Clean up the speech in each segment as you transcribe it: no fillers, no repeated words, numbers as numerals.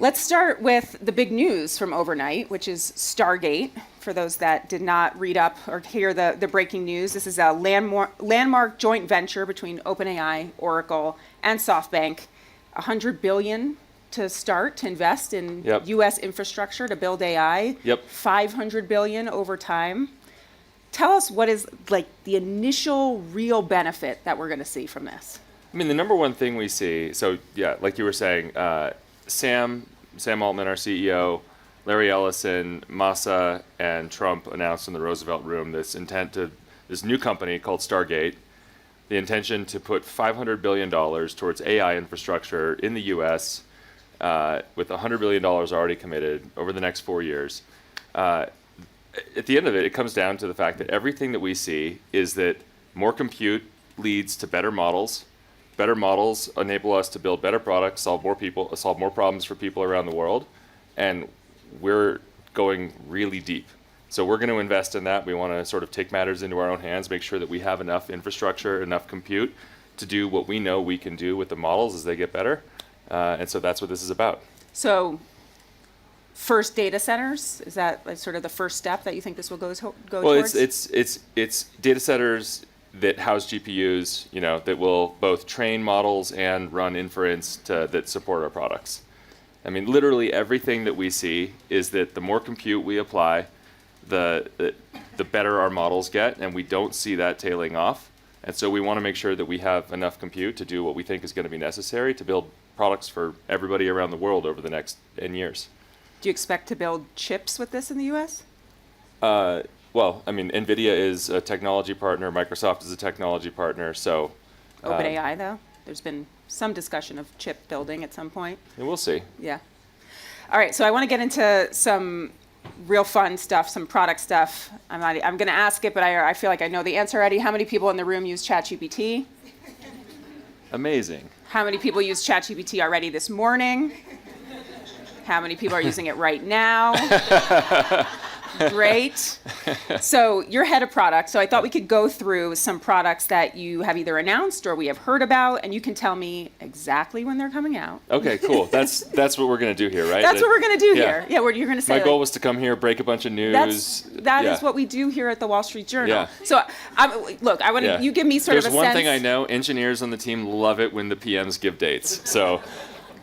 Let's start with the big news from overnight, which is Stargate. For those that did not read up or hear the breaking news, this is a landmark joint venture between OpenAI, Oracle, and SoftBank. $100 billion to start to invest in U.S. infrastructure to build AI. $500 billion over time. Tell us what is like the initial real benefit that we're going to see from this. I mean, the number one thing we see, so yeah, like you were saying, Sam Altman, our CEO, Larry Ellison, Massa, and Trump announced in the Roosevelt Room this new company called Stargate, the intention to put $500 billion towards AI infrastructure in the U.S., with $100 billion already committed over the next 4 years. At the end of it, it comes down to the fact that everything that we see is that more compute leads to better models. Better models enable us to build better products, solve more problems for people around the world, and we're going really deep. So we're going to invest in that. We want to sort of take matters into our own hands, make sure that we have enough infrastructure, enough compute to do what we know we can do with the models as they get better. And so that's what this is about. So first data centers, is that like sort of the first step that you think this will go towards? Well, it's data centers that house GPUs, that will both train models and run inference that support our products. I mean, literally everything that we see is that the more compute we apply, the better our models get, and we don't see that tailing off. And so we want to make sure that we have enough compute to do what we think is going to be necessary to build products for everybody around the world over the next 10 years. Do you expect to build chips with this in the U.S.? Well, I mean, NVIDIA is a technology partner. Microsoft is a technology partner. So, OpenAI, though? There's been some discussion of chip building at some point. And we'll see. Yeah. All right, so I want to get into some real fun stuff, some product stuff. I'm going to ask it, but I feel like I know the answer already. How many people in the room use ChatGPT? Amazing. How many people use ChatGPT already this morning? How many people are using it right now? Great. So you're head of product, so I thought we could go through some products that you have either announced or we have heard about, and you can tell me exactly when they're coming out. Okay, cool. That's what we're going to do here, right? That's what we're going to do here. Yeah, you're going to say. My goal was to come here, break a bunch of news. That is what we do here at the Wall Street Journal. Yeah. So, look, I want to you give me sort of a sense. There's one thing I know: engineers on the team love it when the PMs give dates. So.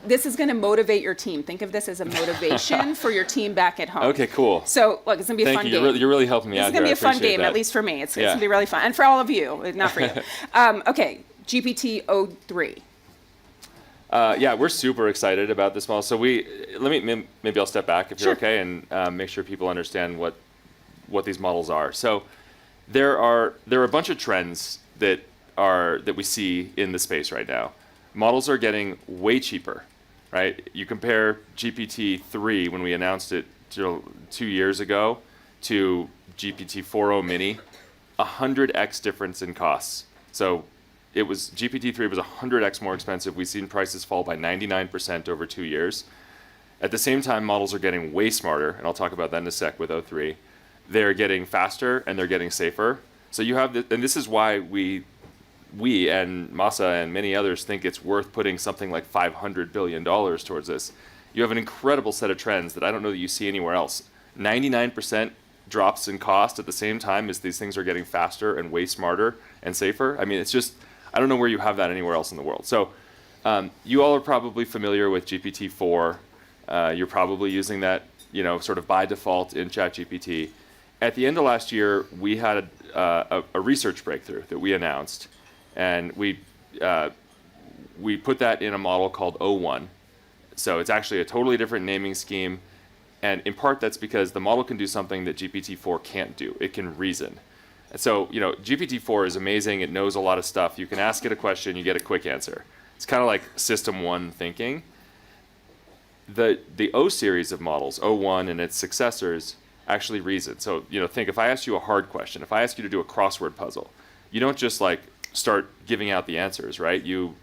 This is going to motivate your team. Think of this as a motivation for your team back at home. Okay, cool. So, look, it's going to be a fun game. You're really helping me out here. It's going to be a fun game, at least for me. It's going to be really fun. And for all of you, not for you. Okay, GPT-03. Yeah, we're super excited about this model. So maybe I'll step back if you're okay, and make sure people understand what these models are. So there are a bunch of trends that we see in the space right now. Models are getting way cheaper, right? You compare GPT-3 when we announced it 2 years ago to GPT-4o mini, 100x difference in costs. So GPT-3 was 100x more expensive. We've seen prices fall by 99% over 2 years. At the same time, models are getting way smarter, and I'll talk about that in a sec with O3. They're getting faster and they're getting safer. So you have and this is why we and Massa and many others think it's worth putting something like $500 billion towards this. You have an incredible set of trends that I don't know that you see anywhere else. 99% drops in cost at the same time as these things are getting faster and way smarter and safer. I mean, it's just, I don't know where you have that anywhere else in the world. So you all are probably familiar with GPT-4. You're probably using that, sort of by default in ChatGPT. At the end of last year, we had a research breakthrough that we announced. And we put that in a model called O1. So it's actually a totally different naming scheme. And in part, that's because the model can do something that GPT-4 can't do. It can reason. And so, GPT-4 is amazing. It knows a lot of stuff. You can ask it a question, you get a quick answer. It's kind of like System 1 thinking. The O series of models, O1 and its successors, actually reason. So, think if I ask you a hard question, if I ask you to do a crossword puzzle, you don't just start giving out the answers, right? You're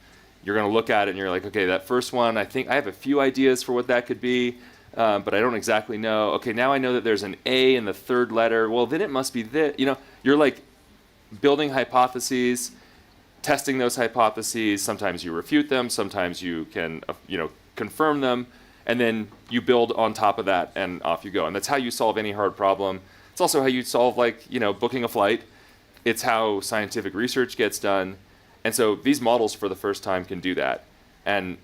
going to look at it and you're like, okay, that first one, I think I have a few ideas for what that could be, but I don't exactly know. Okay, now I know that there's an A in the third letter. Well, then it must be this. You're like building hypotheses, testing those hypotheses. Sometimes you refute them. Sometimes you can, confirm them. and then you build on top of that, and off you go. And that's how you solve any hard problem. It's also how you solve, like, booking a flight. It's how scientific research gets done. And so these models for the first time can do that. And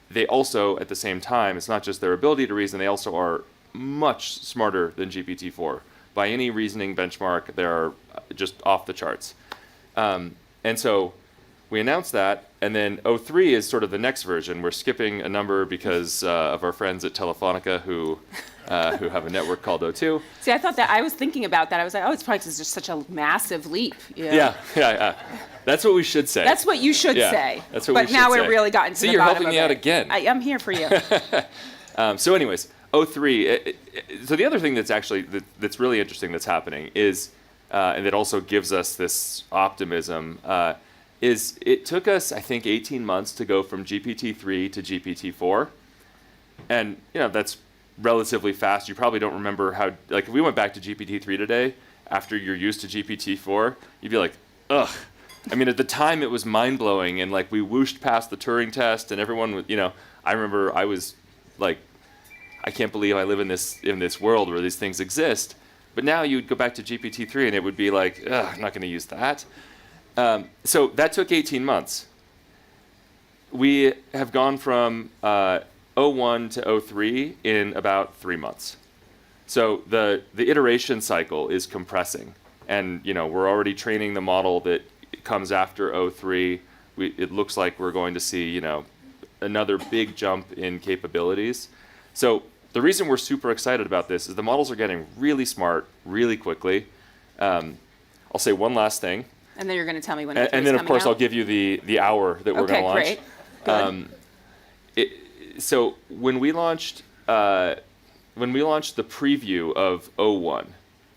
they also, at the same time, it's not just their ability to reason, they also are much smarter than GPT-4. By any reasoning benchmark, they're just off the charts. And so we announced that, and then O3 is sort of the next version. We're skipping a number because of our friends at Telefonica who have a network called O2. See, I was thinking about that. I was like, oh, it's probably just such a massive leap. You know? Yeah. That's what we should say. That's what you should say. That's what but we should now say. we're really gotten to See, the you're bottom helping of me out it. again. I'm here for you. So anyways, O3. So the other thing that's really interesting that's happening is, and that also gives us this optimism, is it took us, I think, 18 months to go from GPT-3 to GPT-4. And, that's relatively fast. You probably don't remember how, like, if we went back to GPT-3 today, after you're used to GPT-4, you'd be like, ugh. I mean, at the time, it was mind-blowing, and, like, we whooshed past the Turing test, and everyone was, I remember I was like, I can't believe I live in this world where these things exist. But now you'd go back to GPT-3, and it would be like, ugh, I'm not going to use that. So that took 18 months. We have gone from O1 to O3 in about 3 months. So the iteration cycle is compressing. And we're already training the model that comes after O3. It looks like we're going to see another big jump in capabilities. So the reason we're super excited about this is the models are getting really smart really quickly. I'll say one last thing. And then you're going to tell me when And then, of course, I'll give you the hour that we're going to launch. Okay, great. So when we launched the preview of O1,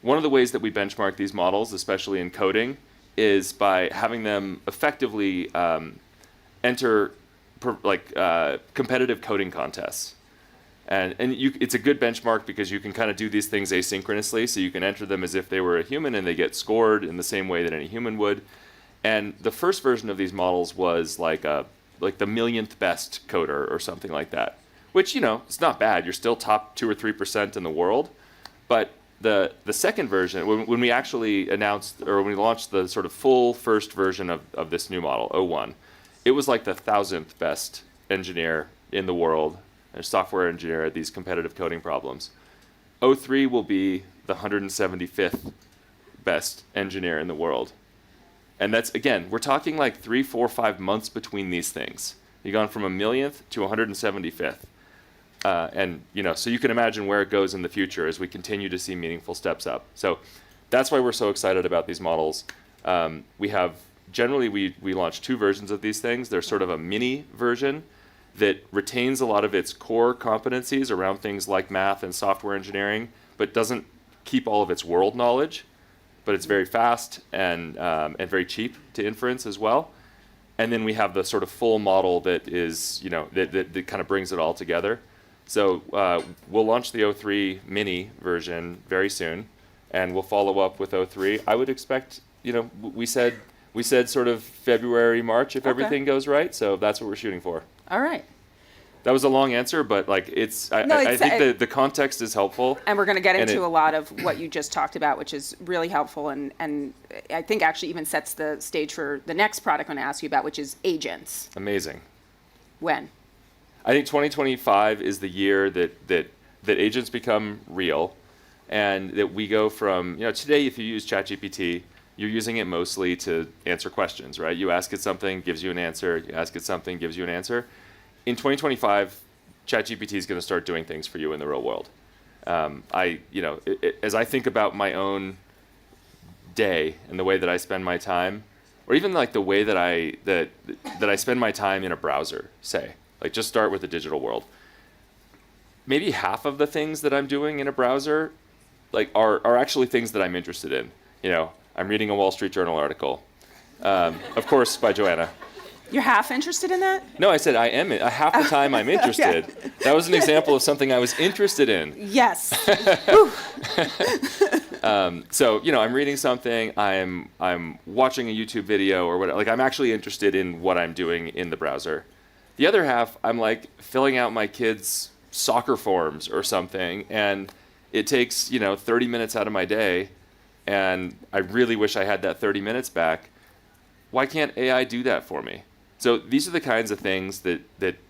one of the ways that we benchmark these models, especially in coding, is by having them effectively enter competitive coding contests. And it's a good benchmark because you can kind of do these things asynchronously, so you can enter them as if they were a human and they get scored in the same way that any human would. And the first version of these models was like the millionth best coder or something like that, which, it's not bad. You're still top 2 or 3% in the world. But the second version, when we actually announced, or when we launched the sort of full first version of this new model, O1, it was like the 1,000th best engineer in the world, a software engineer at these competitive coding problems. O3 will be the 175th best engineer in the world. And that's, again, we're talking like 3, 4, 5 months between these things. You've gone from a millionth to 175th. And, so you can imagine where it goes in the future as we continue to see meaningful steps up. So that's why we're so excited about these models. Generally, we launch 2 versions of these things. There's sort of a mini version that retains a lot of its core competencies around things like math and software engineering, but doesn't keep all of its world knowledge. But it's very fast and very cheap to inference as well. And then we have the sort of full model that is, that kind of brings it all together. So we'll launch the O3 mini version very soon, and we'll follow up with O3. I would expect, we said sort of February, March if everything goes right. So that's what we're shooting for. All right. That was a long answer, but I think the context is helpful. And we're going to get into a lot of what you just talked about, which is really helpful, and I think actually even sets the stage for the next product I'm going to ask you about, which is agents. Amazing. When? I think 2025 is the year that agents become real, and that we go from, today if you use ChatGPT, you're using it mostly to answer questions, right? You ask it something, gives you an answer. You ask it something, gives you an answer. In 2025, ChatGPT is going to start doing things for you in the real world. As I think about my own day and the way that I spend my time, or even like the way that I spend my time in a browser, say, like just start with the digital world. Maybe half of the things that I'm doing in a browser, like are actually things that I'm interested in. I'm reading a Wall Street Journal article, of course, by Joanna. You're half interested in that? No, I said I am. Half the time I'm interested. Yeah. That was an example of something I was interested in. Yes. So, I'm reading something, I'm watching a YouTube video or whatever. Like, I'm actually interested in what I'm doing in the browser. The other half, I'm like filling out my kids' soccer forms or something, and it takes 30 minutes out of my day, and I really wish I had that 30 minutes back. Why can't AI do that for me? So these are the kinds of things that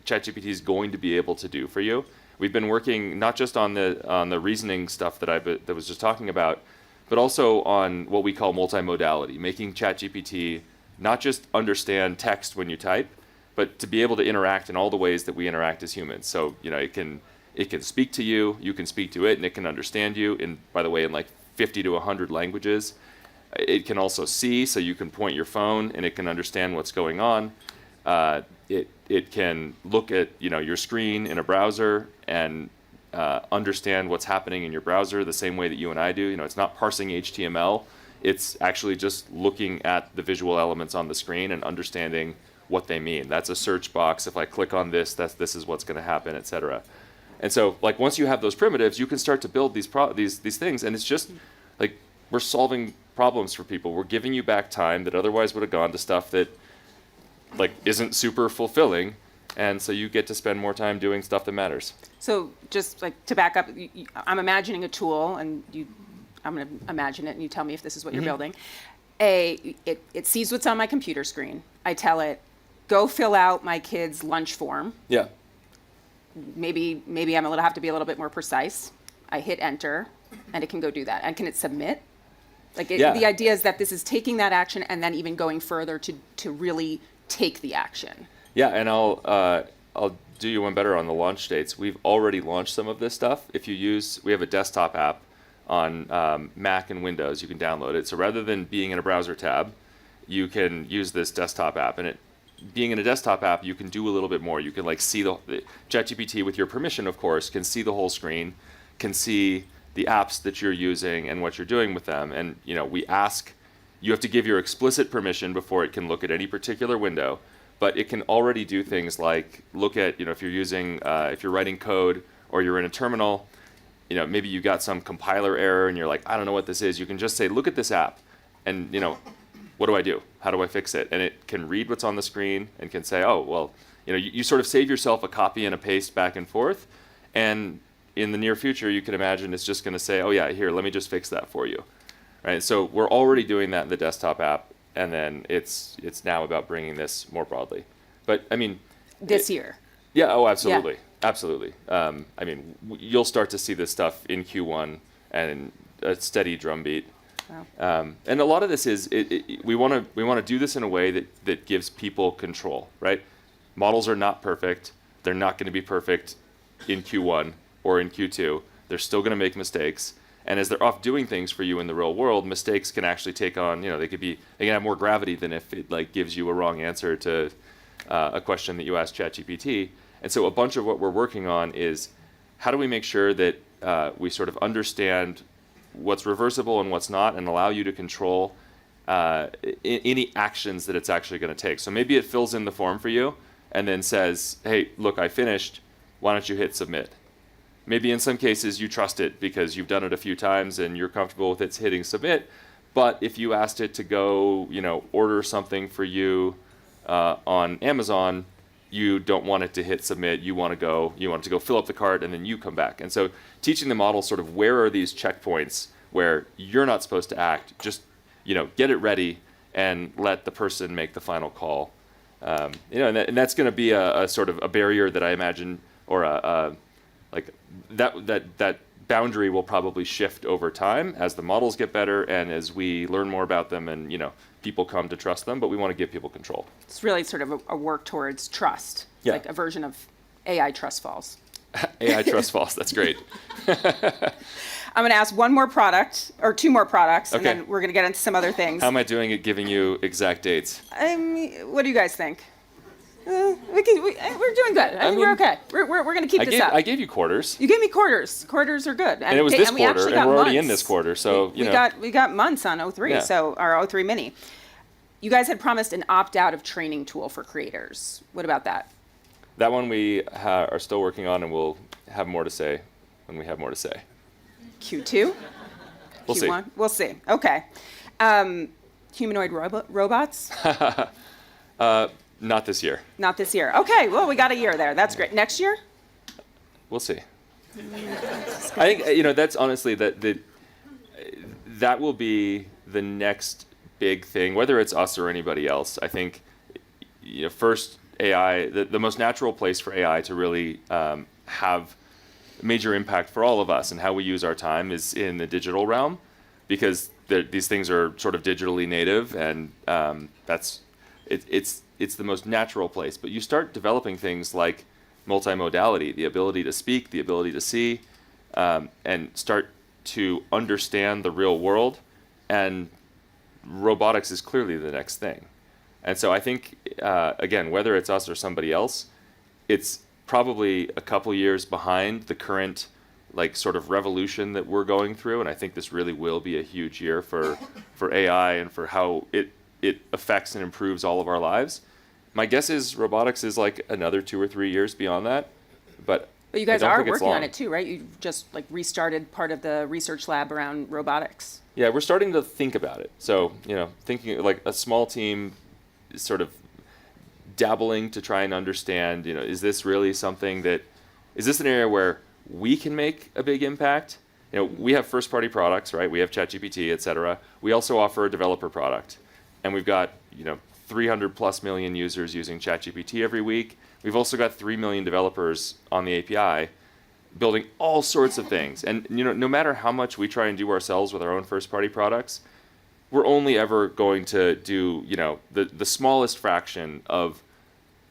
ChatGPT is going to be able to do for you. We've been working not just on the reasoning stuff that was just talking about, but also on what we call multimodality, making ChatGPT not just understand text when you type, but to be able to interact in all the ways that we interact as humans. So it can speak to you, you can speak to it, and it can understand you in, by the way, in like 50 to 100 languages. It can also see, so you can point your phone and it can understand what's going on. It can look at your screen in a browser and understand what's happening in your browser the same way that you and I do. It's not parsing HTML. It's actually just looking at the visual elements on the screen and understanding what they mean. That's a search box. If I click on this, this is what's going to happen, etc. And so, like, once you have those primitives, you can start to build these things, and it's just like we're solving problems for people. We're giving you back time that otherwise would have gone to stuff that like isn't super fulfilling, and so you get to spend more time doing stuff that matters. So just like to back up, I'm imagining a tool, and I'm going to imagine it, and you tell me if this is what you're building. It sees what's on my computer screen. I tell it, go fill out my kid's lunch form. Yeah. Maybe have to be a little bit more precise. I hit enter, and it can go do that. And can it submit? The idea is that this is taking that action and then even going further to really take the action. Yeah, and I'll do you one better on the launch dates. We've already launched some of this stuff. We have a desktop app on Mac and Windows. You can download it. So rather than being in a browser tab, you can use this desktop app, and being in a desktop app, you can do a little bit more. You can like see the ChatGPT, with your permission, of course, can see the whole screen, can see the apps that you're using and what you're doing with them. And we ask, you have to give your explicit permission before it can look at any particular window, but it can already do things like look at, if you're writing code or you're in a terminal, maybe you got some compiler error and you're like, I don't know what this is. You can just say, look at this app, and what do I do? How do I fix it? And it can read what's on the screen and can say, oh, well, you sort of save yourself a copy and a paste back and forth. And in the near future, you can imagine it's just going to say, oh yeah, here, let me just fix that for you. Right? So we're already doing that in the desktop app, and then it's now about bringing this more broadly. But I mean, this year. Yeah. Oh, absolutely. Yeah. Absolutely. You'll start to see this stuff in Q1 and a steady drumbeat. Wow. And a lot of this is we want to do this in a way that gives people control, right? Models are not perfect. They're not going to be perfect in Q1 or in Q2. They're still going to make mistakes. And as they're off doing things for you in the real world, mistakes can actually take on, they can have more gravity than if it like gives you a wrong answer to a question that you ask ChatGPT. And so a bunch of what we're working on is how do we make sure that we sort of understand what's reversible and what's not, and allow you to control any actions that it's actually going to take. So maybe it fills in the form for you and then says, hey, look, I finished. Why don't you hit submit? Maybe in some cases you trust it because you've done it a few times and you're comfortable with it hitting submit. But if you asked it to go, order something for you on Amazon, you don't want it to hit submit. You want it to go fill up the cart, and then you come back. And so teaching the model sort of where are these checkpoints where you're not supposed to act, just get it ready and let the person make the final call. And that's going to be a sort of a barrier that I imagine, or that boundary will probably shift over time as the models get better and as we learn more about them, and people come to trust them. But we want to give people control. It's really sort of a work towards trust. It's like a version of AI trust falls. AI trust falls. That's great. I'm going to ask one more product or two more products, and Okay. then we're going to get into some other things. How am I doing at giving you exact dates? What do you guys think? We're doing good. We're okay. We're going to keep this up. I gave you quarters. You gave me quarters. Quarters are good. And it was this we quarter, actually and got we're already months. in this quarter, so we got months on O3, Yeah. so our O3 mini. You guys had promised an opt-out of training tool for creators. What about that? That one we are still working on, and we'll have more to say when we have more to say. Q2? We'll see. Q1? We'll see. Okay. Humanoid robots? Not this year. Not this year. Okay, well, we got a year there. That's great. Next year? We'll see. I think that's honestly that will be the next big thing, whether it's us or anybody else. I think first AI, the most natural place for AI to really have major impact for all of us and how we use our time is in the digital realm, because these things are sort of digitally native, and it's the most natural place. But you start developing things like multimodality, the ability to speak, the ability to see, and start to understand the real world, and robotics is clearly the next thing. And so I think, again, whether it's us or somebody else, it's probably a couple years behind the current sort of revolution that we're going through, and I think this really will be a huge year for AI and for how it affects and improves all of our lives. My guess is robotics is another 2 or 3 years beyond that, but you guys I don't are think it's working on long. it too, right? You just restarted part of the research lab around robotics. Yeah, we're starting to think about it. So, thinking a small team sort of dabbling to try and understand, is this really something is this an area where we can make a big impact? We have first party products, right? We have ChatGPT, et cetera. We also offer a developer product, and we've got, 300 plus million users using ChatGPT every week. We've also got 3 million developers on the API building all sorts of things. And no matter how much we try and do ourselves with our own first-party products, we're only ever going to do the smallest fraction of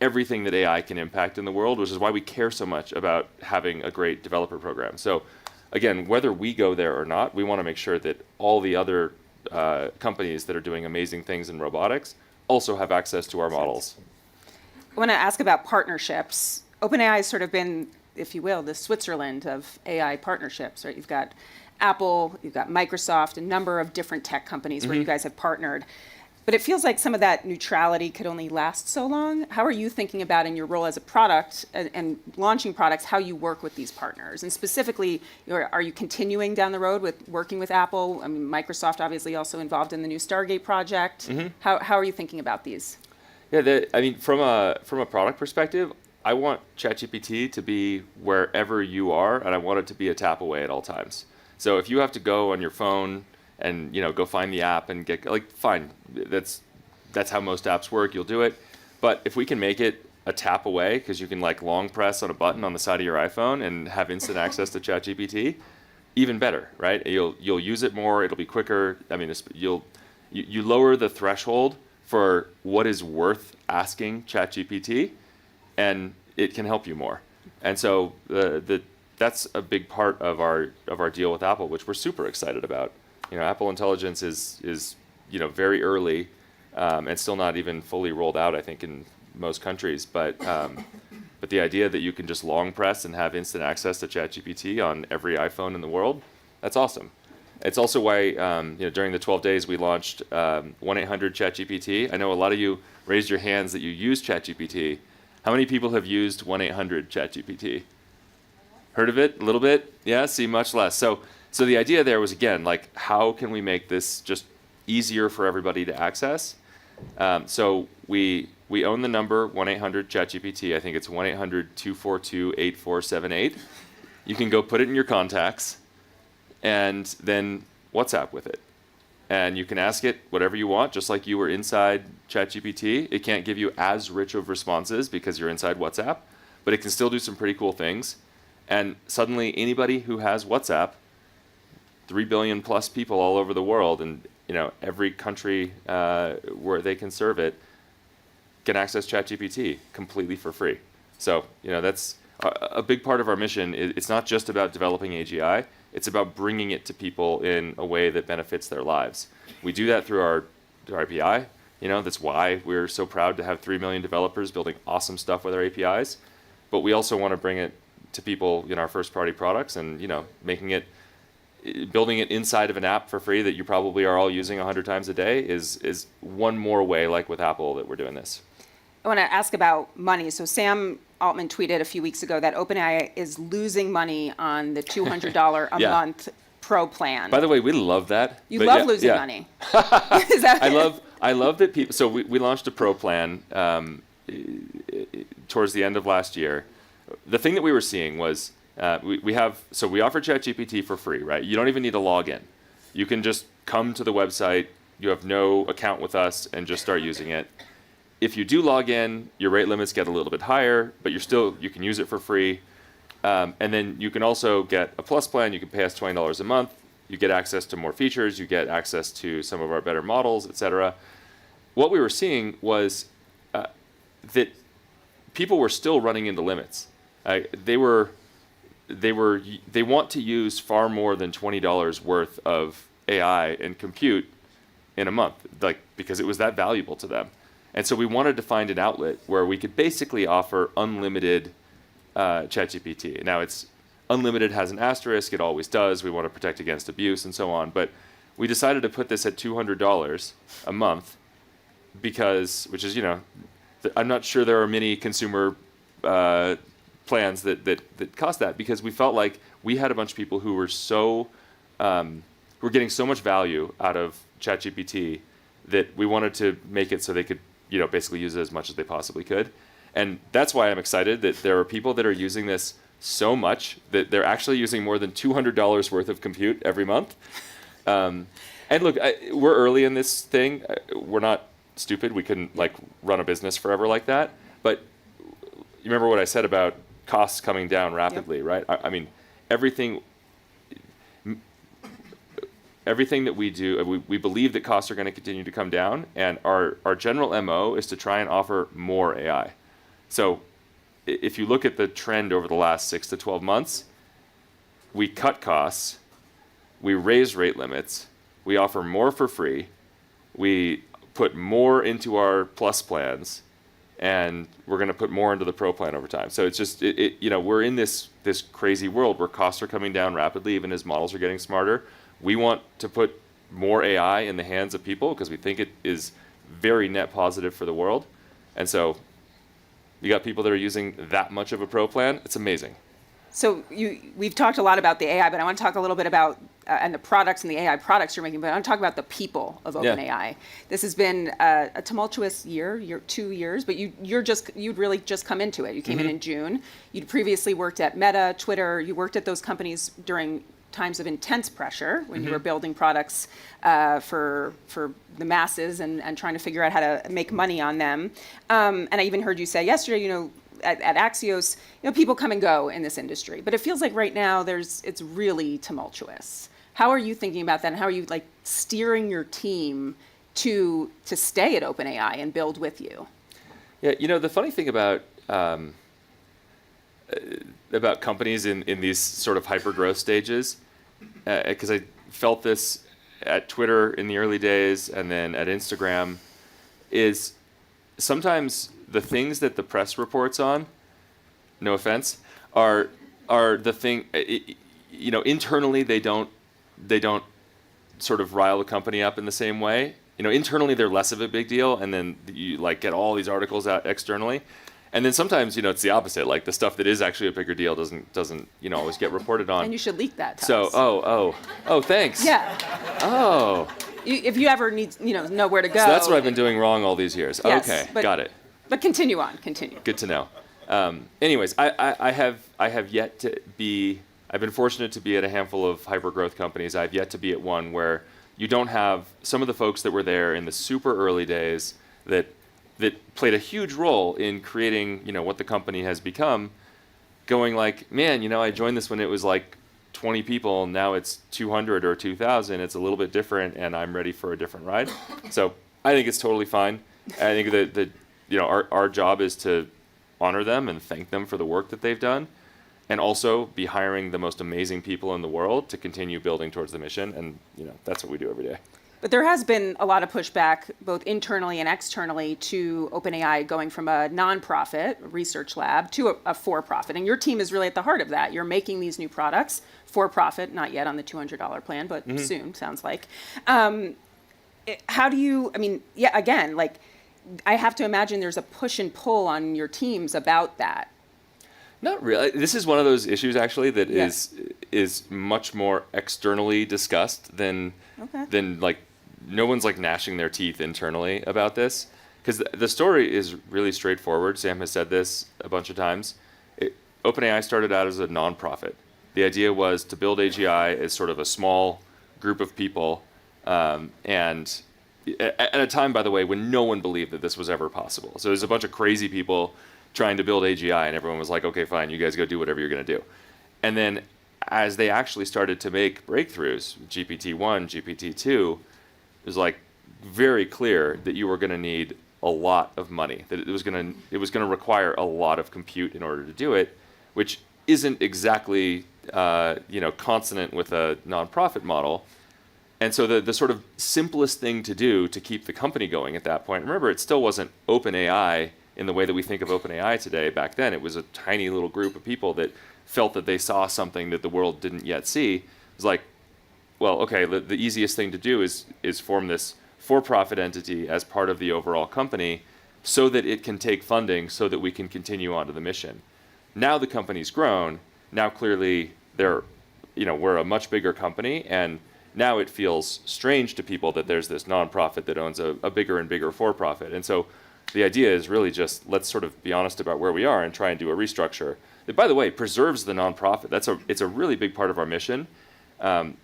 everything that AI can impact in the world, which is why we care so much about having a great developer program. So again, whether we go there or not, we want to make sure that all the other companies that are doing amazing things in robotics also have access to our models. I want to ask about partnerships. OpenAI has sort of been, if you will, the Switzerland of AI partnerships, right? You've got Apple, you've got Microsoft, a number of different tech companies where you guys have partnered. But it feels like some of that neutrality could only last so long. How are you thinking about, in your role as a product and launching products, how you work with these partners? And specifically, are you continuing down the road with working with Apple? I mean, Microsoft obviously also involved in the new Stargate project. How are you thinking about these? Yeah, from a product perspective, I want ChatGPT to be wherever you are, and I want it to be a tap away at all times. So if you have to go on your phone and go find the app and get fine, that's how most apps work. You'll do it. But if we can make it a tap away, because you can long press on a button on the side of your iPhone and have instant access to ChatGPT, even better, right? You'll use it more. It'll be quicker. I mean, you lower the threshold for what is worth asking ChatGPT, and it can help you more. And so that's a big part of our deal with Apple, which we're super excited about. Apple Intelligence is very early and still not even fully rolled out, I think, in most countries. But the idea that you can just long press and have instant access to ChatGPT on every iPhone in the world, that's awesome. It's also why during the 12 days we launched 1-800-CHAT-GPT. I know a lot of you raised your hands that you use ChatGPT. How many people have used 1-800-CHAT-GPT? Heard of it? A little bit? Yeah, see, much less. So the idea there was, again, how can we make this just easier for everybody to access? So we own the number 1-800-CHAT-GPT. I think it's 1-800-242-8478. You can go put it in your contacts and then WhatsApp with it. And you can ask it whatever you want, just like you were inside ChatGPT. It can't give you as rich of responses because you're inside WhatsApp, but it can still do some pretty cool things. And suddenly anybody who has WhatsApp, 3 billion plus people all over the world, and every country where they can serve it, can access ChatGPT completely for free. So that's a big part of our mission. It's not just about developing AGI. It's about bringing it to people in a way that benefits their lives. We do that through our API. That's why we're so proud to have 3 million developers building awesome stuff with our APIs. But we also want to bring it to people in our first-party products, and building it inside of an app for free that you probably are all using 100 times a day is one more way, like with Apple, that we're doing this. I want to ask about money. So Sam Altman tweeted a few weeks ago that OpenAI is losing money on the $200 a Yeah. month pro plan. By the way, we love that. You But love losing money. Is that I love that people. So we launched a pro plan towards the end of last year, the thing that we were seeing was we offer ChatGPT for free, right? You don't even need to log in. You can just come to the website. You have no account with us and just start using it. If you do log in, your rate limits get a little bit higher, but you can use it for free. And then you can also get a plus plan. You can pay us $20 a month. You get access to more features. You get access to some of our better models, etc. What we were seeing was that people were still running into limits. They want to use far more than $20 worth of AI and compute in a month, because it was that valuable to them. And so we wanted to find an outlet where we could basically offer unlimited ChatGPT. Now, it's unlimited has an asterisk. It always does. We want to protect against abuse and so on. But we decided to put this at $200 a month which is, I'm not sure there are many consumer plans that cost that, because we felt like we had a bunch of people who were who were getting so much value out of ChatGPT that we wanted to make it so they could, basically use it as much as they possibly could. And that's why I'm excited that there are people that are using this so much that they're actually using more than $200 worth of compute every month. And look, we're early in this thing. We're not stupid. We couldn't run a business forever like that. But you remember what I said about costs coming down rapidly, Yep. right? I mean, everything that we do, we believe that costs are going to continue to come down, and our general MO is to try and offer more AI. So if you look at the trend over the last 6 to 12 months, we cut costs, we raise rate limits, we offer more for free, we put more into our plus plans, and we're going to put more into the pro plan over time. So it's just, we're in this crazy world where costs are coming down rapidly, even as models are getting smarter. We want to put more AI in the hands of people because we think it is very net positive for the world. And so you got people that are using that much of a pro plan. It's amazing. So we've talked a lot about the AI, but I want to talk a little bit about and the products and the AI products you're making, but I want to talk about the people of OpenAI. Yeah. This has been a tumultuous year, 2 years, but you'd really just come into it. You came in June. You'd previously worked at Meta, Twitter. You worked at those companies during times of intense pressure when you were building products for the masses and trying to figure out how to make money on them. And I even heard you say yesterday, at Axios, people come and go in this industry, but it feels like right now it's really tumultuous. How are you thinking about that, and how are you steering your team to stay at OpenAI and build with you? Yeah, the funny thing about companies in these sort of hyper growth stages, because I felt this at Twitter in the early days and then at Instagram, is sometimes the things that the press reports on, no offense, are the thing. Internally they don't sort of rile the company up in the same way. Internally they're less of a big deal, and then you get all these articles out externally. And then sometimes, it's the opposite. The stuff that is actually a bigger deal doesn't always get reported on. And you should leak that to So, us. Thanks. Yeah. Oh. If you ever need, know where to go. So that's what I've been doing wrong all these years. Yes, Okay, got it. But continue. Good to know. Anyways, I have yet to be. I've been fortunate to be at a handful of hyper growth companies. I've yet to be at one where you don't have some of the folks that were there in the super early days that played a huge role in creating, what the company has become, going man, I joined this when it was 20 people, now it's 200 or 2,000. It's a little bit different, and I'm ready for a different ride. So I think it's totally fine. I think that our job is to honor them and thank them for the work that they've done, and also be hiring the most amazing people in the world to continue building towards the mission. And that's what we do every day. But there has been a lot of pushback, both internally and externally, to OpenAI going from a nonprofit research lab to a for-profit. And your team is really at the heart of that. You're making these new products for-profit, not yet on the $200 plan, but soon, sounds like. How do you, again, I have to imagine there's a push and pull on your teams about that. Not really. This is one of those issues, actually, that is much more externally discussed than no one's gnashing their teeth internally about this. because the story is really straightforward. Sam has said this a bunch of times. OpenAI started out as a nonprofit. The idea was to build AGI as sort of a small group of people, and at a time, by the way, when no one believed that this was ever possible. So there's a bunch of crazy people trying to build AGI, and everyone was like, okay, fine, you guys go do whatever you're going to do. And then as they actually started to make breakthroughs, GPT-1, GPT-2, it was like very clear that you were going to need a lot of money, that it was going to require a lot of compute in order to do it, which isn't exactly consonant with a nonprofit model. And so the sort of simplest thing to do to keep the company going at that point, remember, it still wasn't OpenAI in the way that we think of OpenAI today. Back then, it was a tiny little group of people that felt that they saw something that the world didn't yet see. It was like, well, okay, the easiest thing to do is form this for-profit entity as part of the overall company so that it can take funding so that we can continue on to the mission. Now the company's grown. Now clearly we're a much bigger company, and now it feels strange to people that there's this nonprofit that owns a bigger and bigger for-profit. And so the idea is really just let's sort of be honest about where we are and try and do a restructure that, by the way, preserves the nonprofit. It's a really big part of our mission.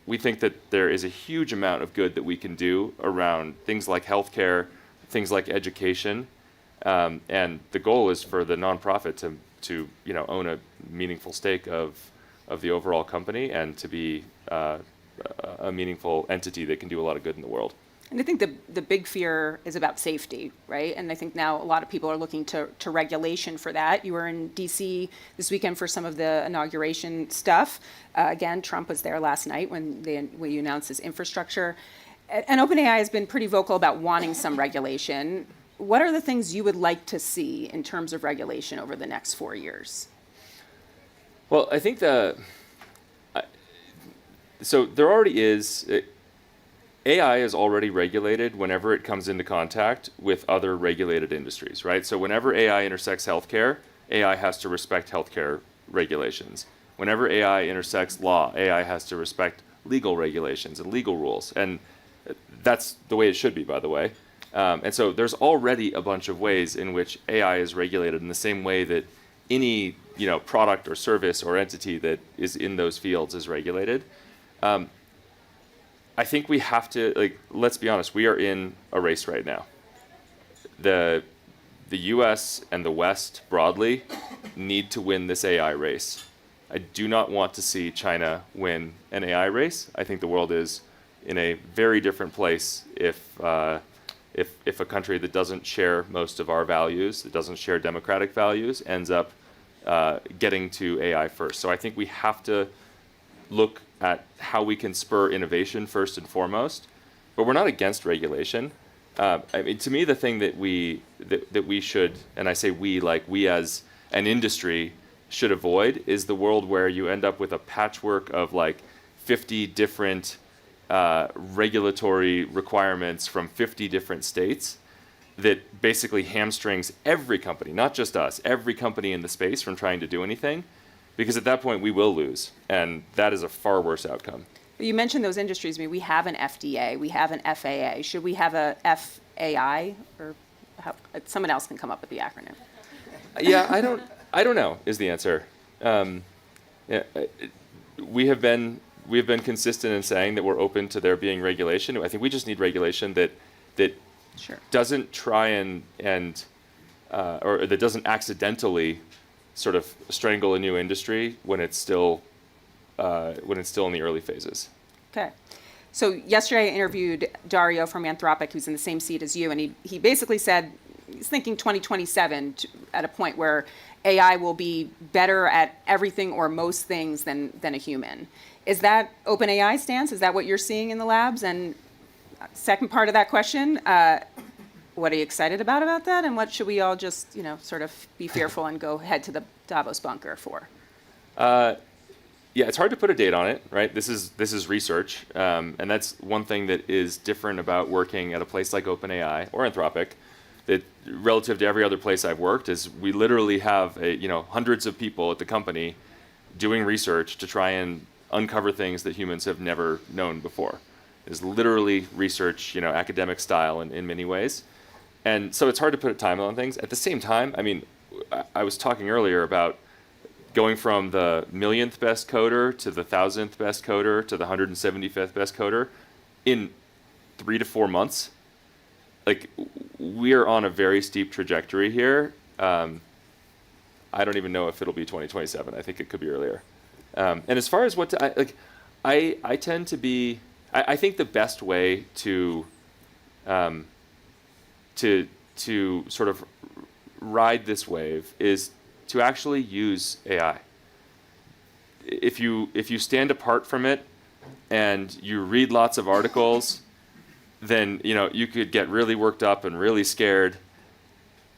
We think that there is a huge amount of good that we can do around things like healthcare, things like education, and the goal is for the nonprofit to own a meaningful stake of the overall company and to be a meaningful entity that can do a lot of good in the world. And I think the big fear is about safety, right? And I think now a lot of people are looking to regulation for that. You were in DC this weekend for some of the inauguration stuff. Again, Trump was there last night when you announced this infrastructure. And OpenAI has been pretty vocal about wanting some regulation. What are the things you would like to see in terms of regulation over the next 4 years? Well, I think so there already is. AI is already regulated whenever it comes into contact with other regulated industries, right? So whenever AI intersects healthcare, AI has to respect healthcare regulations. Whenever AI intersects law, AI has to respect legal regulations and legal rules. And that's the way it should be, by the way. And so there's already a bunch of ways in which AI is regulated in the same way that any product or service or entity that is in those fields is regulated. I think we have to, let's be honest, we are in a race right now. The US and the West broadly need to win this AI race. I do not want to see China win an AI race. I think the world is in a very different place if a country that doesn't share most of our values, that doesn't share democratic values, ends up getting to AI first. So I think we have to look at how we can spur innovation first and foremost, but we're not against regulation. To me, the thing that we should, and I say we as an industry should avoid, is the world where you end up with a patchwork of 50 different regulatory requirements from 50 different states that basically hamstrings every company, not just us, every company in the space from trying to do anything. Because at that point, we will lose, and that is a far worse outcome. You mentioned those industries. I mean, we have an FDA, we have an FAA. Should we have a FAI, or someone else can come up with the acronym? Yeah, I don't know is the answer. We have been consistent in saying that we're open to there being regulation. I think we just need regulation that Sure. doesn't try and or that doesn't accidentally sort of strangle a new industry when it's still in the early phases. Okay. So yesterday I interviewed Dario from Anthropic, who's in the same seat as you, and he basically said he's thinking 2027 at a point where AI will be better at everything or most things than a human. Is that OpenAI stance? Is that what you're seeing in the labs? And second part of that question, what are you excited about that? And what should we all just, sort of be fearful and go head to the Davos bunker for? Yeah, it's hard to put a date on it, right? This is research, and that's one thing that is different about working at a place like OpenAI or Anthropic, that relative to every other place I've worked, is we literally have hundreds of people at the company doing research to try and uncover things that humans have never known before. It's literally research, academic style in many ways. And so it's hard to put a timeline on things. At the same time, I mean, I was talking earlier about going from the millionth best coder to the 1,000th best coder to the 175th best coder in 3 to 4 months. Like, we are on a very steep trajectory here. I don't even know if it'll be 2027. I think it could be earlier. And as far as what to, I tend to be, I think the best way to sort of ride this wave is to actually use AI. If you stand apart from it and you read lots of articles, then you could get really worked up and really scared.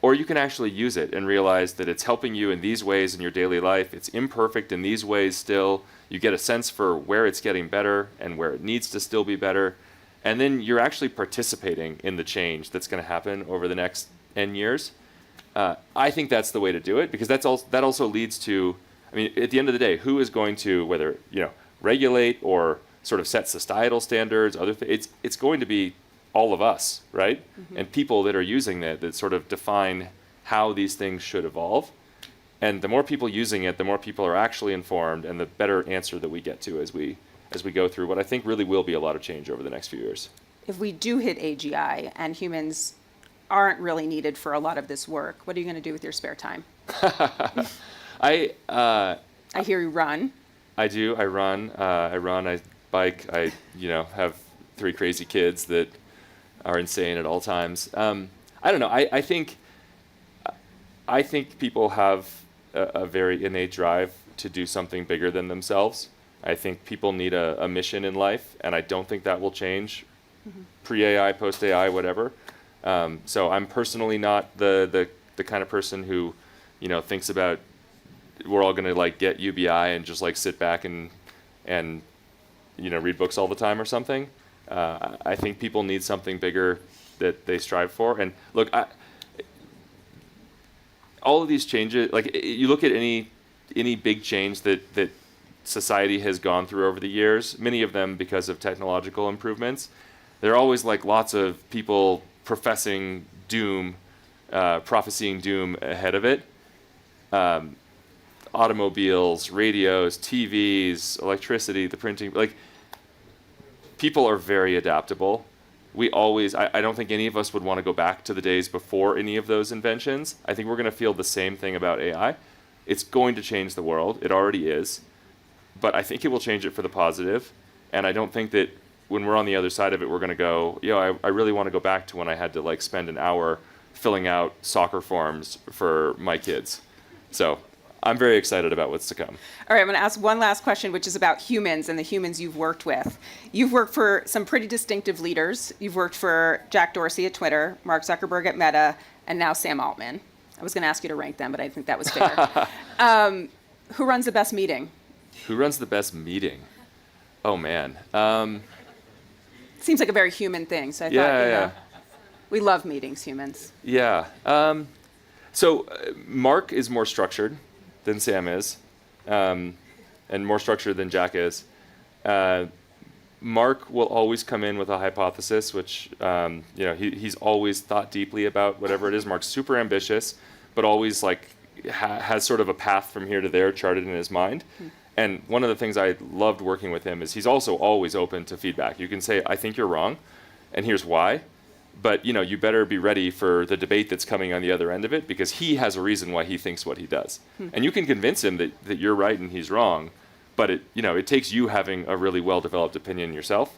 Or you can actually use it and realize that it's helping you in these ways in your daily life. It's imperfect in these ways still. You get a sense for where it's getting better and where it needs to still be better. And then you're actually participating in the change that's going to happen over the next N years. I think that's the way to do it, because that also leads to, I mean, at the end of the day, who is going to, whether regulate or sort of set societal standards, other things, it's going to be all of us, right? Mm-hmm. And people that are using that sort of define how these things should evolve. And the more people using it, the more people are actually informed, and the better answer that we get to as we go through what I think really will be a lot of change over the next few years. If we do hit AGI and humans aren't really needed for a lot of this work, what are you going to do with your spare time? I hear you run. I do. I run. I bike. I have 3 crazy kids that are insane at all times. I don't know. I think people have a very innate drive to do something bigger than themselves. I think people need a mission in life, and I don't think that will change pre-AI, post-AI, whatever. So I'm personally not the kind of person who thinks about we're all going to get UBI and just sit back and read books all the time or something. I think people need something bigger that they strive for. And look, all of these changes, you look at any big change that society has gone through over the years, many of them because of technological improvements, there are always lots of people professing doom, prophesying doom ahead of it. Automobiles, radios, TVs, electricity, the printing, people are very adaptable. I don't think any of us would want to go back to the days before any of those inventions. I think we're going to feel the same thing about AI. It's going to change the world. It already is. But I think it will change it for the positive. And I don't think that when we're on the other side of it, we're going to go, I really want to go back to when I had to spend an hour filling out soccer forms for my kids. So I'm very excited about what's to come. All right, I'm going to ask one last question, which is about humans and the humans you've worked with. You've worked for some pretty distinctive leaders. You've worked for Jack Dorsey at Twitter, Mark Zuckerberg at Meta, and now Sam Altman. I was going to ask you to rank them, but I think that was fair. Who runs the best meeting? Who runs the best meeting? Oh, man. Seems like a very human thing, so I thought, we love meetings, humans. Yeah. So Mark is more structured than Sam is, and more structured than Jack is. Mark will always come in with a hypothesis, which he's always thought deeply about whatever it is. Mark's super ambitious, but always has sort of a path from here to there charted in his mind. And one of the things I loved working with him is he's also always open to feedback. You can say, I think you're wrong, and here's why. But you better be ready for the debate that's coming on the other end of it, because he has a reason why he thinks what he does. And you can convince him that you're right and he's wrong, but it takes you having a really well-developed opinion yourself.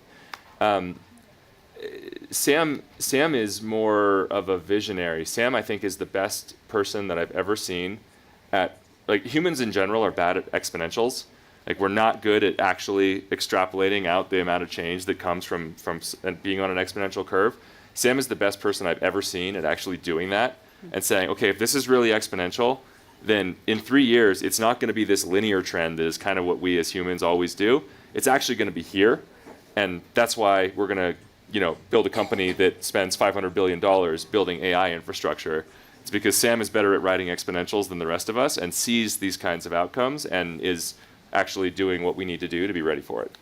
Sam is more of a visionary. Sam, I think, is the best person that I've ever seen at, humans in general are bad at exponentials. We're not good at actually extrapolating out the amount of change that comes from being on an exponential curve. Sam is the best person I've ever seen at actually doing that and saying, okay, if this is really exponential, then in 3 years, it's not going to be this linear trend that is kind of what we as humans always do. It's actually going to be here. And that's why we're going to, build a company that spends $500 billion building AI infrastructure. It's because Sam is better at writing exponentials than the rest of us and sees these kinds of outcomes and is actually doing what we need to do to be ready for it.